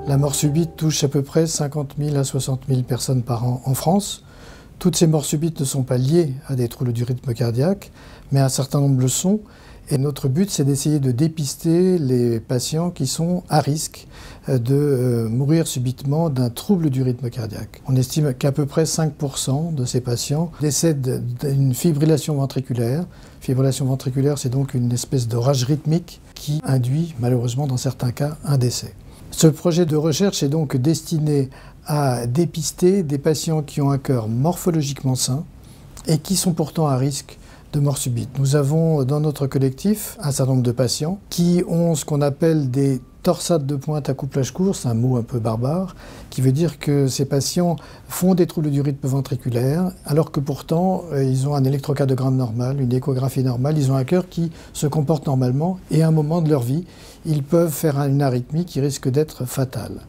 La mort subite touche à peu près 50 000 à 60 000 personnes par an en France. Toutes ces morts subites ne sont pas liées à des troubles du rythme cardiaque, mais un certain nombre le sont. Et notre but, c'est d'essayer de dépister les patients qui sont à risque de mourir subitement d'un trouble du rythme cardiaque. On estime qu'à peu près 5% de ces patients décèdent d'une fibrillation ventriculaire. Fibrillation ventriculaire, c'est donc une espèce de rage rythmique qui induit, malheureusement, dans certains cas, un décès. Ce projet de recherche est donc destiné à dépister des patients qui ont un cœur morphologiquement sain et qui sont pourtant à risque de mort subite. Nous avons dans notre collectif un certain nombre de patients qui ont ce qu'on appelle des torsades de pointe à couplage court, c'est un mot un peu barbare, qui veut dire que ces patients font des troubles du rythme ventriculaire, alors que pourtant ils ont un électrocardiogramme normal, une échographie normale, ils ont un cœur qui se comporte normalement et à un moment de leur vie, ils peuvent faire une arythmie qui risque d'être fatale.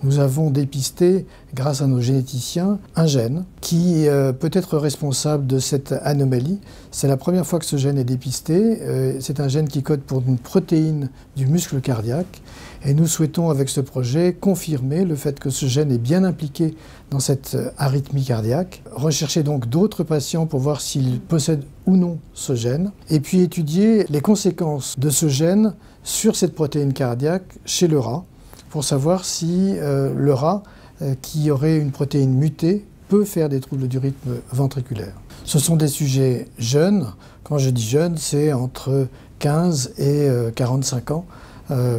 Nous avons dépisté, grâce à nos généticiens, un gène qui peut être responsable de cette anomalie. C'est la première fois que ce gène est dépisté. C'est un gène qui code pour une protéine du muscle cardiaque. Et nous souhaitons, avec ce projet, confirmer le fait que ce gène est bien impliqué dans cette arythmie cardiaque. Rechercher donc d'autres patients pour voir s'ils possèdent ou non ce gène. Et puis étudier les conséquences de ce gène sur cette protéine cardiaque chez le rat, pour savoir si le rat, qui aurait une protéine mutée, peut faire des troubles du rythme ventriculaire. Ce sont des sujets jeunes. Quand je dis jeunes, c'est entre 15 et 45 ans,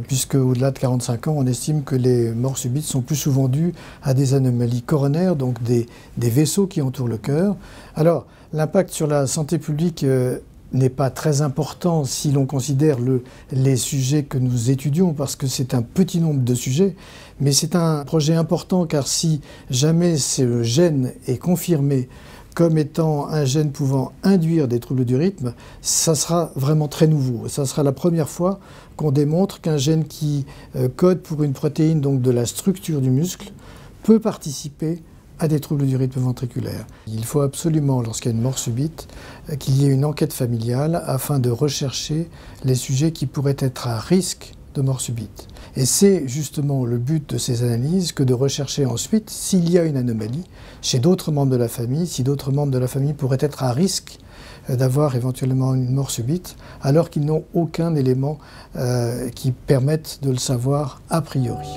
puisque au-delà de 45 ans, on estime que les morts subites sont plus souvent dues à des anomalies coronaires, donc des vaisseaux qui entourent le cœur. Alors, l'impact sur la santé publique n'est pas très important si l'on considère les sujets que nous étudions, parce que c'est un petit nombre de sujets, mais c'est un projet important car si jamais ce gène est confirmé comme étant un gène pouvant induire des troubles du rythme, ça sera vraiment très nouveau. Ça sera la première fois qu'on démontre qu'un gène qui code pour une protéine donc de la structure du muscle peut participer à des troubles du rythme ventriculaire. Il faut absolument, lorsqu'il y a une mort subite, qu'il y ait une enquête familiale afin de rechercher les sujets qui pourraient être à risque de mort subite. Et c'est justement le but de ces analyses que de rechercher ensuite s'il y a une anomalie chez d'autres membres de la famille, si d'autres membres de la famille pourraient être à risque d'avoir éventuellement une mort subite, alors qu'ils n'ont aucun élément qui permette de le savoir a priori.